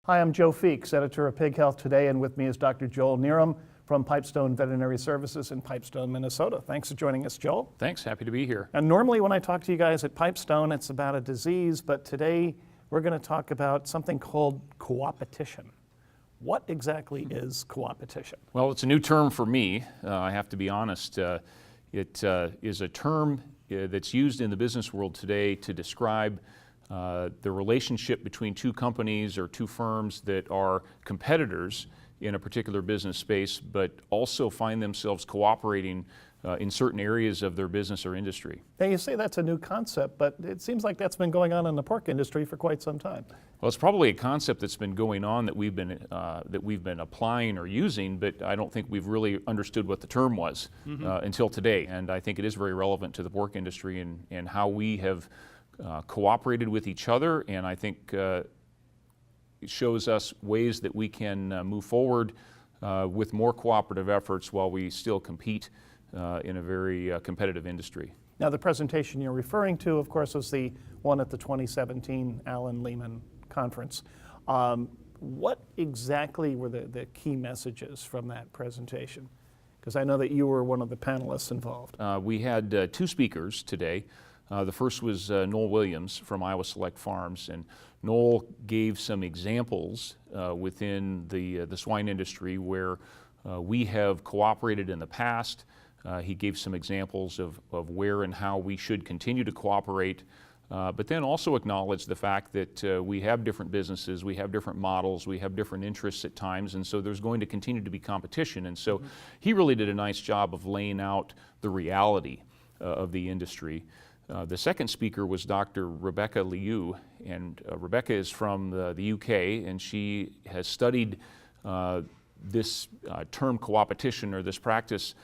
Hi, I'm Joe Feeks, editor of Pig Health Today, and with me is Dr. Joel Nerem from Pipestone Veterinary Services in Pipestone, Minnesota. Thanks for joining us, Joel. Thanks, happy to be here. And normally when I talk to you guys at Pipestone, it's about a disease, but today we're going to talk about something called coopetition. What exactly is coopetition? Well, it's a new term for me, I have to be honest. It is a term that's used in the business world today to describe the relationship between two companies or two firms that are competitors in a particular business space, but also find themselves cooperating in certain areas of their business or industry. Now you say that's a new concept, but it seems like that's been going on in the pork industry for quite some time. Well, it's probably a concept that's been going on that we've been applying or using, but I don't think we've really understood what the term was until today. And I think it is very relevant to the pork industry and how we have cooperated with each other, and I think it shows us ways that we can move forward with more cooperative efforts while we still compete in a very competitive industry. Now the presentation you're referring to, of course, was the one at the 2017 Leman Conference. What exactly were the key messages from that presentation? Because I know that you were one of the panelists involved. We had two speakers today. The first was Noel Williams from Iowa Select Farms, and Noel gave some examples within the swine industry where we have cooperated in the past. He gave some examples of where and how we should continue to cooperate, but then also acknowledged the fact that we have different businesses, we have different models, we have different interests at times, and so there's going to continue to be competition. And so he really did a nice job of laying out the reality of the industry. The second speaker was Dr. Rebecca Liu, and Rebecca is from the UK, and she has studied this term coopetition, or this practice,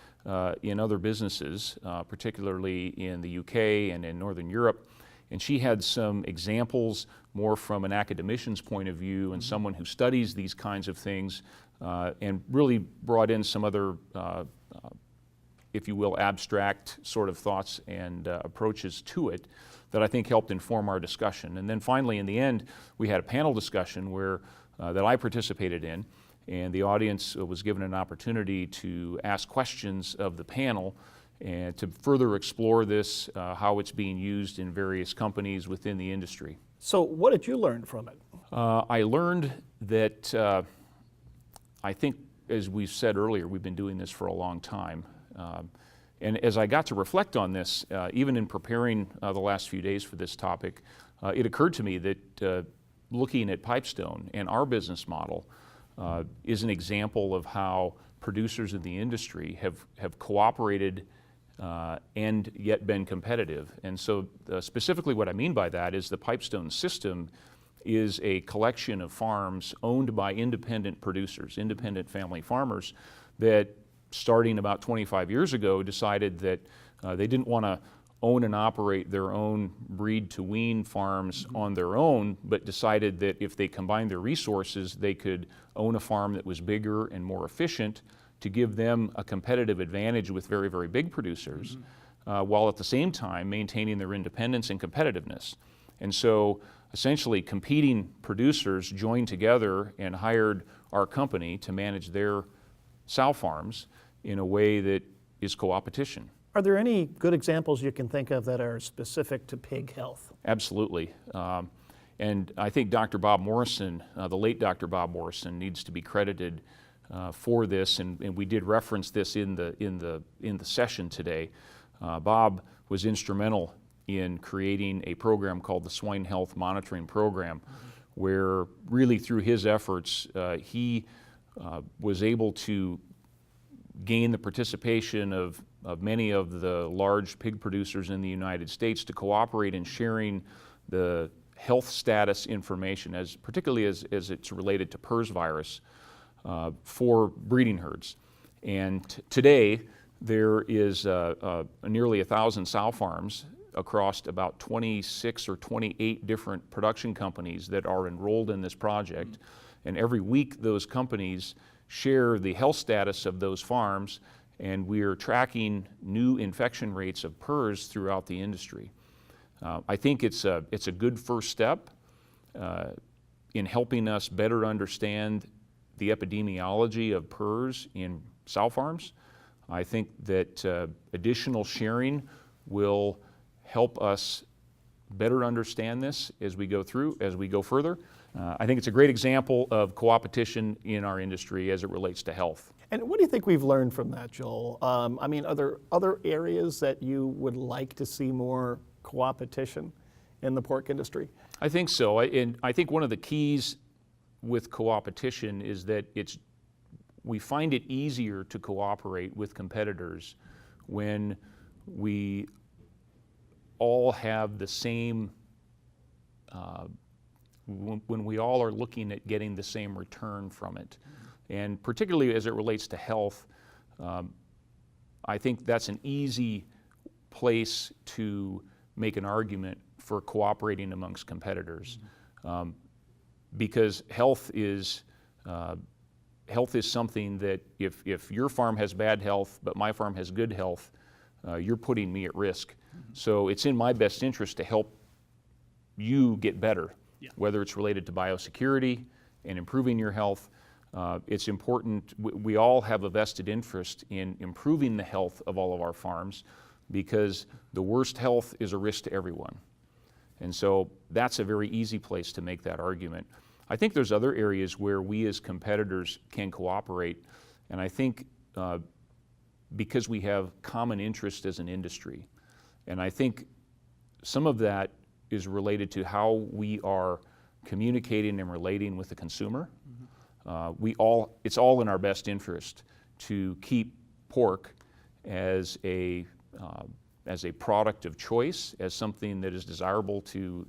in other businesses, particularly in the UK and in Northern Europe. And she had some examples more from an academician's point of view and someone who studies these kinds of things, and really brought in some other if you will, abstract sort of thoughts and approaches to it that I think helped inform our discussion. And then finally, in the end, we had a panel discussion where that I participated in, and the audience was given an opportunity to ask questions of the panel and to further explore this, how it's being used in various companies within the industry. So what did you learn from it? I learned that I think, as we've said earlier, we've been doing this for a long time. And as I got to reflect on this, even in preparing the last few days for this topic, it occurred to me that looking at Pipestone and our business model is an example of how producers in the industry have cooperated and yet been competitive. And so specifically what I mean by that is the Pipestone system is a collection of farms owned by independent producers, independent family farmers that starting about 25 years ago, decided that they didn't want to own and operate their own breed-to-wean farms on their own, but decided that if they combined their resources, they could own a farm that was bigger and more efficient to give them a competitive advantage with very, very big producers, while at the same time maintaining their independence and competitiveness. And so essentially competing producers joined together and hired our company to manage their sow farms in a way that is coopetition. Are there any good examples you can think of that are specific to pig health? Absolutely. And I think Dr. Bob Morrison, the late Dr. Bob Morrison, needs to be credited for this, and we did reference this in the session today. Bob was instrumental in creating a program called the Swine Health Monitoring Program, where really through his efforts, he was able to gain the participation of many of the large pig producers in the United States to cooperate in sharing the health status information, particularly as it's related to PRRS virus for breeding herds. And today there is nearly 1,000 sow farms across about 26 or 28 different production companies that are enrolled in this project. And every week those companies share the health status of those farms, and we are tracking new infection rates of PRRS throughout the industry. I think it's a good first step. in helping us better understand the epidemiology of PRRS in sow farms. I think that additional sharing will help us better understand this as we go further. I think it's a great example of coopetition in our industry as it relates to health. And what do you think we've learned from that, Joel? I mean, are there other areas that you would like to see more coopetition in the pork industry? I think so. And I think one of the keys with coopetition is that we find it easier to cooperate with competitors when we all have the same, when we all are looking at getting the same return from it. And particularly as it relates to health, I think that's an easy place to make an argument for cooperating amongst competitors. Because health is something that if your farm has bad health but my farm has good health, you're putting me at risk. So it's in my best interest to help you get better, whether it's related to biosecurity and improving your health. It's important, we all have a vested interest in improving the health of all of our farms, because the worst health is a risk to everyone. And so that's a very easy place to make that argument. I think there's other areas where we as competitors can cooperate, and I think because we have common interest as an industry. And I think some of that is related to how we are communicating and relating with the consumer. It's all in our best interest to keep pork as a product of choice, as something that is desirable to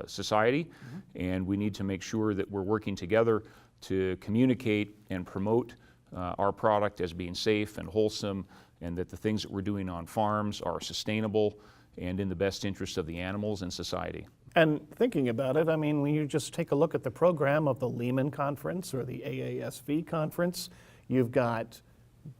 society, and we need to make sure that we're working together to communicate and promote our product as being safe and wholesome, and that the things that we're doing on farms are sustainable and in the best interest of the animals and society. And thinking about it, I mean, when you just take a look at the program of the Leman Conference or the AASV Conference, you've got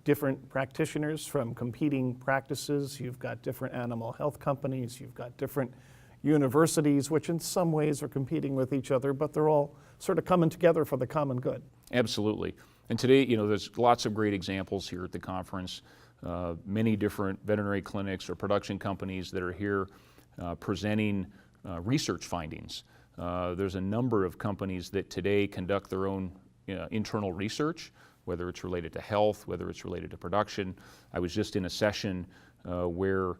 different practitioners from competing practices, you've got different animal health companies, you've got different universities, which in some ways are competing with each other, but they're all sort of coming together for the common good. Absolutely. And today, there's lots of great examples here at the conference. Many different veterinary clinics or production companies that are here presenting research findings. There's a number of companies that today conduct their own internal research, whether it's related to health, whether it's related to production. I was just in a session where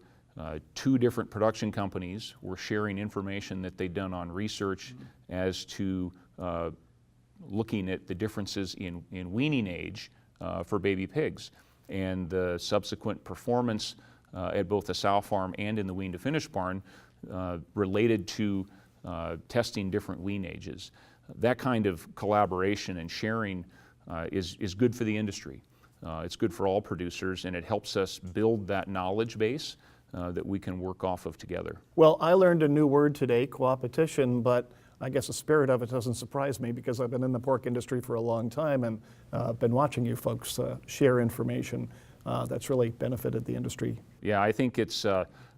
2 different production companies were sharing information that they'd done on research as to looking at the differences in weaning age for baby pigs, and the subsequent performance at both the sow farm and in the wean to finish barn related to testing different wean ages. That kind of collaboration and sharing is good for the industry. It's good for all producers, and it helps us build that knowledge base that we can work off of together. Well, I learned a new word today, coopetition, but I guess the spirit of it doesn't surprise me because I've been in the pork industry for a long time and been watching you folks share information that's really benefited the industry. Yeah, I think it's,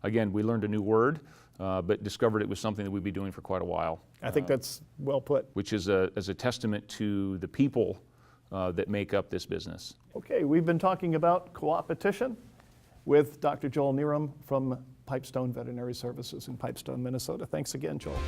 again, we learned a new word, but discovered it was something that we'd be doing for quite a while. I think that's well put. Which is as a testament to the people that make up this business. Okay, we've been talking about coopetition with Dr. Joel Nerem from Pipestone Veterinary Services in Pipestone, Minnesota. Thanks again, Joel.